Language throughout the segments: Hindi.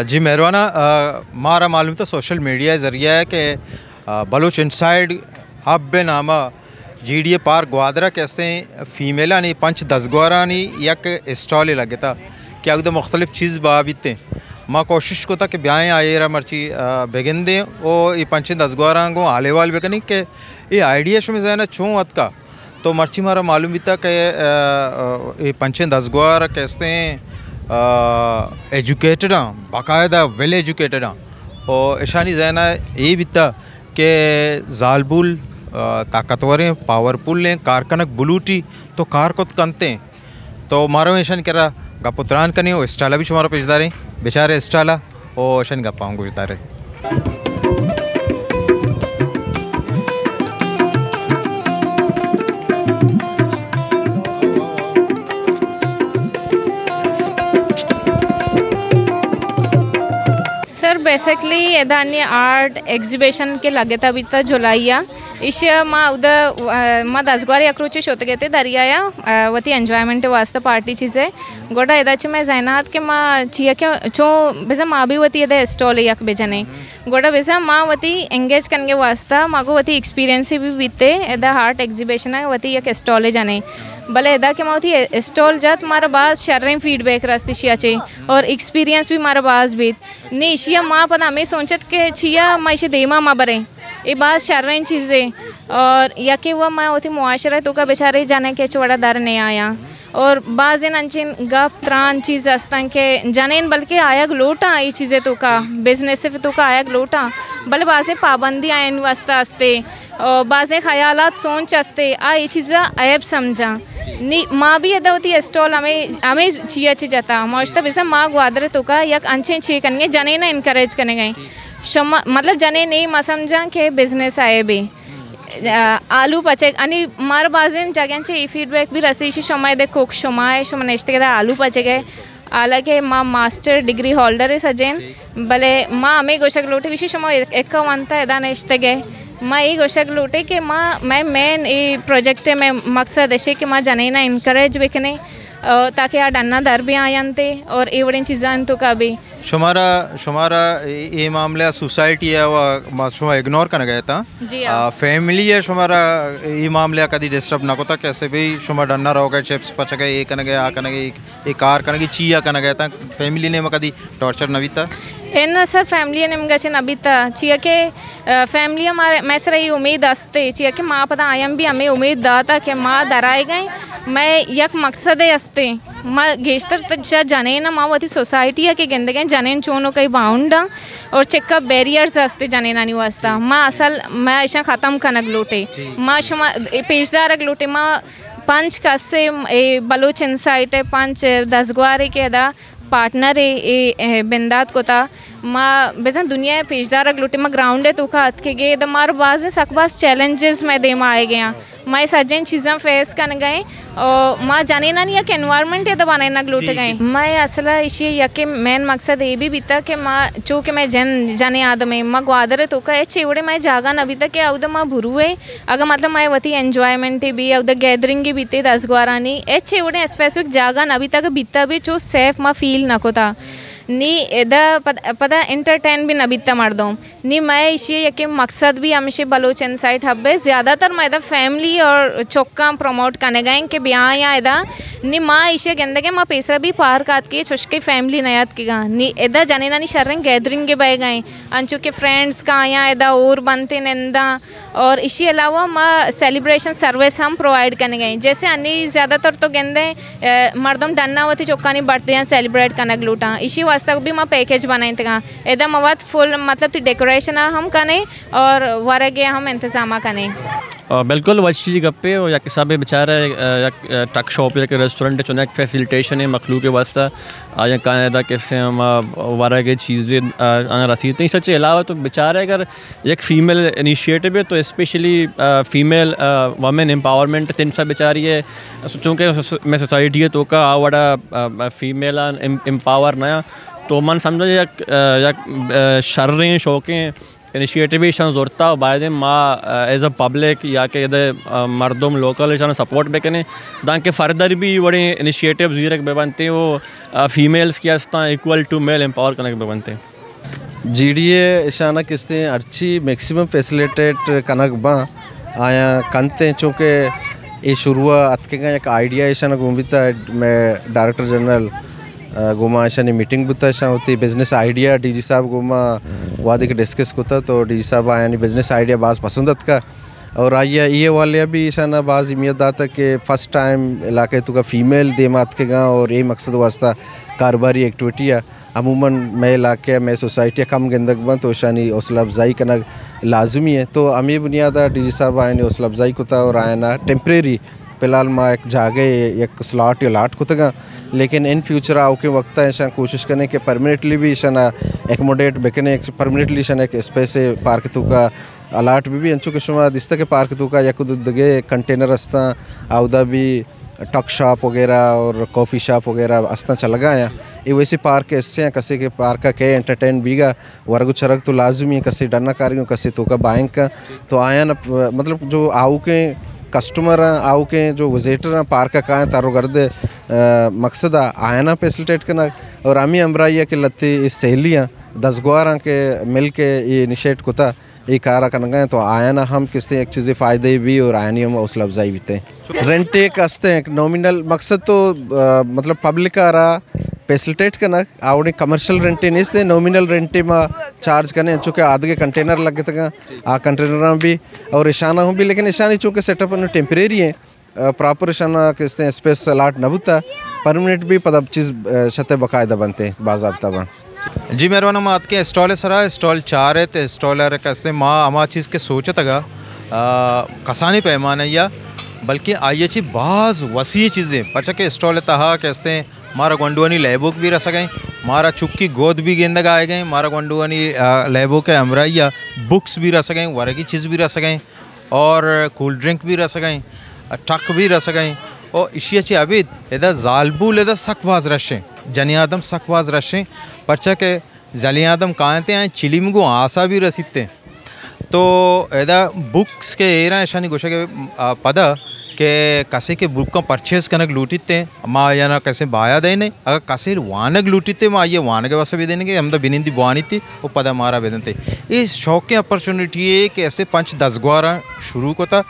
जी मेहरबाना मारा मालूम तो सोशल मीडिया ज़रिया है कि बलूच इनसाइड हब नामा GDA पार्क ग्वादरा कैसे फ़ीमेला नहीं पंच दसगोरा नहीं यक स्टॉल लगे था कि अगर मुख्तलिफ चीज़ बाबिते माँ कोशिश को था कि ब्याह आए रहा मर्ची बेगिन दें वो ये पंच दसगोरा को आले वाल बेकनी के ये आइडिया शुरू में ना चूँ अत का तो मर्ची मारा मालूम भी था कि ये पंच दसगोरा कैसे एजुकेटेड हाँ बाकायदा वेल एजुकेटेड हाँ और ईशानी जैना ये भी था कि जालबुल ताकतवर हैं पावरफुल हैं कारकनक बुलूटी तो कार को कनते हैं तो मारो ईशान कह रहा गपुत्रान कने वो स्टाला भी शुमारा पेशदार हैं बेचारे स्टाला और ईशान गप्पाओं को बेचारे सर बेसिकली एदानी आर्ट एग्जिबिशन के लगे था बीता जुलाइया इश्य माँ उधर माँ दसगवारी अक्रोची शोते गए थे दरियाया वती एंजॉयमेंट वास्ते पार्टी चीज़ें गोड़ा एदाची मैं जैनात के माँ चिया क्या चो बेजा माँ भी वती एदा स्टॉल यक बेजने गोड़ा बेजा माँ वती एंगेज करने वास्ता माँ को वती एक्सपीरियंस भी बीते एदा आर्ट एग्जिबिशन है वती यक स्टॉल जाने भले एदा के माँ स्टॉल जात मारा बाज शर्रें फीडबैक रास्ते शिया चे और एक्सपीरियंस भी मारा बाज बीत ने शिया माँ पता हमें सोचत के छिया माँ इसे देमा माँ बरे ये बात शर्रें चीज़ें और यके हुआ माँ होती मुआशरा तो का बेचारे जाने के चौड़ा दर नहीं आया और बाज़ इन अंचिन गप त्रान चीज़ अस्तं के जाने बल्कि आया लोटा ये चीज़ें तो का बिजनेस से तो का आया लोटा भले बाज़े पाबंदी आए वास्ता अस्ते और बाज़े ख्यालात सोच अस्ते ये चीज़ा ऐब समझा नी माँ भी एदा होती स्टॉल हमें चिया ची जाता मौजता बेसा माँ ग्वादर तो का यक अंचे ची करने जाने ना इनकरेज करने गए शमा मतलब जाने नहीं मा समझा के बिजनेस आए भी आलू पचे आणि मार बाजेन जाग्यांचे ई फीडबॅक बी रसीशी शमाय दे कोक शमाय शमा नेश्ते के आलू पचे गए हालांकि माँ मास्टर डिग्री होल्डर है सजेन भले माँ हमें गोशक लोटे किसी शमा एक वंता एदा नेश्ते गए माँ ये गोशक लोटे कि माँ मैं मेन ये प्रोजेक्ट में मकसद ऐसे कि माँ जाने ना इनकरेज बिकने ताकि आ डन्ना दर भी आयंते और ये बड़ी चीज़ां तो का भी शुमारा ये मामला सोसाइटी है वो शुमा इग्नोर करना गया था फैमिली है शुमारा ये मामला कभी डिस्टर्ब ना होता कैसे भी शुमा डन्ना रहो गए चिप्स पच गए ये करने गए आ करने गए ये कार करने गई चिया करना गया था फैमिली ने कभी टॉर्चर न भी था ना सर फैमिली ने मगे नबी था चिया के फैमिली हमारे मैं सर ये उम्मीद अस्ते चिया के माँ पता आयम भी हमें उम्मीद दा था कि माँ दराए गए मैं यक मकसद है अस्ते माँ गेस्टर तक जाने ना माँ वती सोसाइटी के गेंदे गए जाने चोनो कई बाउंडा और चेकअप बैरियर्स अस्ते जाने नानी वास्ता माँ असल मैं ऐसा ख़त्म कनक लोटे माँ शुमा पेशदार लोटे माँ पंच कस्से बलोच इंसाइट है पंच दसगवारे के अदा पार्टनर है बिंदात को था माँ बेजन दुनिया पेशदार लुटे माँ ग्राउंड है तो का के गए द मार बाज सकबास चैलेंजेस में दे माँ आए गया माँ सज्जन चीज़ें फेस करने गए और माँ जाने ना नहीं कि एनवायरनमेंट है तो बनाने ना लूट गए मैं असल इसी यके मेन मकसद ये भी बीता कि माँ चूँकि मैं जाने आदमी माँ ग्वादर तो का चेवड़े मैं जागा न बीता कि अवध माँ भुरुए अगर मतलब मैं वती एंजॉयमेंट भी अवध गैदरिंग बीते 10-12 नहीं चेवड़े स्पेसिफिक जागा न बीता बीता भी चो सेफ माँ फील नको था नी एदा पता एंटरटेन भी नबीता मार दो नी मैं इसी यके मकसद भी हमेशा बलोच इनसाइट हब है ज़्यादातर मैं एदा फैमिली और चौका प्रमोट करने गए कि ब्याह या एदा नी माँ इसे गेंदे के माँ पैसा भी पार काट के चुशके फैमिली नयात की गा नी एदा जाने ना नी शर्रें गैदरिंग के बह गए अंचु के फ्रेंड्स का या एदा और बनते नंदा और इसी अलावा माँ सेलिब्रेशन सर्विस हम प्रोवाइड करने गए जैसे अन्य ज़्यादातर तो गेंदे मर्दम डन्ना होती चौका नहीं बर्थडे सेलिब्रेट करने लूटा इसी वास्ते भी माँ पैकेज बनाए थे एदा मवाद फुल मतलब डेकोरेशन हम कने और वरगे हम इंतजाम कने बिल्कुल वही गप्पे और या सब बेचारा या टक शॉप या रेस्टोरेंट चुना एक फैसिलिटेशन है मखलू के वास्ता या कायदा कैसे हम वारा के चीज़ें रसीद नहीं सच अलावा तो बेचारा अगर एक फ़ीमेल इनिशिएटिव है तो स्पेशली फ़ीमेल वमेन एम्पावरमेंट से सब बेचारी है चूँकि मैं सोसाइटी है तो का बड़ा फीमेल एम्पावर नया तो मन समझो या शर्रें शौक़ें इनिशिएटिव ईशान ज़रूरता बायदे माँ एज अ पब्लिक या के इधर मर्दोम लोकल ईशान सपोर्ट बेकने दांके फर्दर भी बड़े इनिशिएटिव ज़ीरक बेबनते वो फीमेल्स की अस्ता equal to male empower connect बेबनते GDA ईशाना किस्ते अर्ची मैक्सिमम फैसिलिटेट कनक बा आया कंते चूँकि ये शुरुआत के एक आइडिया ईशाना घूमता मैं डायरेक्टर जनरल गुमा ईशानी मीटिंग बुता ईशा होती बिजनेस आइडिया DG साहब गुमा वादी के डिस्कस कोता तो DG साहब आया नहीं बिजनेस आइडिया बाज पसंदत का और आइया ये वाले भी ईशाना बाज इम्मीद आता कि फर्स्ट टाइम इलाके तो का फीमेल देमात के गाँव और ये मकसद वास्ता कारोबारी एक्टिविटियाँ अमूमन मैं इलाके में सोसाइटियाँ कम गंदक बन तो ईशानी हौसला अफजाई करना लाजमी है तो अमी बुनियाद DG साहब आए ने हौसला अफजाई कोता और आया ना टेम्परेरी फिलहाल माँ एक जागे एक स्लॉट या लाट कुतगा लेकिन इन फ्यूचर आओ के वक्त ऐसा कोशिश करने के परमानेंटली भी ईशाना एकमोडेट बेकने परमानेंटली ईशाना एक स्पेस पार्क तो का अलाट भी अंचु के शुमा दिस्ता के पार्क तो का या कुछ दगे कंटेनर अस्ता आउदा भी टक शॉप वगैरह और कॉफ़ी शॉप वगैरह अस्ता चल गया ये वैसे पार्क ऐसे हैं कसे के पार्क का के एंटरटेन बीगा वर्ग चरक तो लाजमी है कसे डरना कारियों कसे तो का बैंक का तो आया ना मतलब जो आओ के कस्टमर आओ के जो विजिटर पार्क का कहाँ तारो गर्दे मकसद आया ना फैसिलिटेट करना और अमी अमराइया के लत्ती इस सहेलियाँ 10 गुआरा के मिल के ये इनिशिएट कोता ये कारा करना गए तो आया ना हम किसते एक चीज़ें फ़ायदे भी और आया नहीं हम हौसला अफजाई भी थे रेंट एक अस्ते हैं नॉमिनल मकसद तो मतलब पब्लिक आ रहा फैसिलिटेट करना आवड़े कमर्शियल रेंटे नहीं थे नॉमिनल रेंटे में चार्ज करने चूँकि आधे के कंटेनर लगे थे आ कंटेनर भी और ईशाना हूँ भी लेकिन ईशानी चूँकि सेटअप टेम्परेरी है प्रॉपर ईशाना किसते स्पेस अलाट न बुता परमानेंट भी पदब चीज़ शते बाकायदा बनते बाज़ाब्ता बन जी मेहरबान हम आपके स्टॉल है सरा स्टॉल 4 है तो स्टॉल है कैसे माँ अमा चीज़ के सोचा तगा कसानी पैमाने या बल्कि आइए ची बाज़ वसी चीज़ें पचा के स्टॉल तहा कैसे मारा गोंडुआनी लैबुक भी रह सकें मारा चुक्की गोद भी गेंद आए गए मारा गोंडुआनी लैबो के अमराइया बुक्स भी रह सकें वरे की चीज़ भी रह सकें और कूल ड्रिंक भी रह सकें टक भी रह सकें और इसी अच्छी अभी इधर जालबुल इधर सकवाज रशें जनियादम सकवाज रशें पर्चा के जलियादम कांते हैं चिलिमगो आशा भी रसीते तो इधर बुक्स के एरा ऐशानी गोशा के पदा के कसे के बुक का परचेज कनक लूटिते माँ या ना कैसे बाया दे नहीं अगर कसे वानक लूटिते माँ ये वानक वास्ते भी देने के हम तो बिनिंदी बुआनी थी वो पदा मारा बेदनते इस शौक के अपॉर्चुनिटी है कि ऐसे 5-10 गुआरा शुरू को था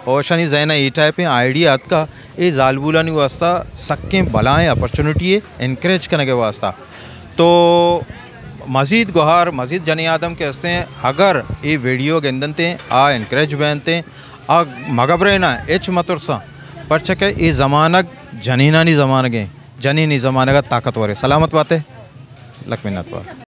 और शानी जैना ये टाइप आइडिया का ये जालबुलानी वास्ता सक्के बलाएँ अपॉर्चुनिटी है इनक्रेज करने के वास्ता तो मज़ीद गुहार मज़ीद जनी आदम के हंसते हैं अगर ये वीडियो गेंदनते आ इनक्रेज बनते आ मगबरे ना एच मतुरसा पर चके ये ज़मानक जनीना नहीं ज़मानगे जनीनी ज़माने का ताकतवर है सलामत बातें लक्ष्मीनाथ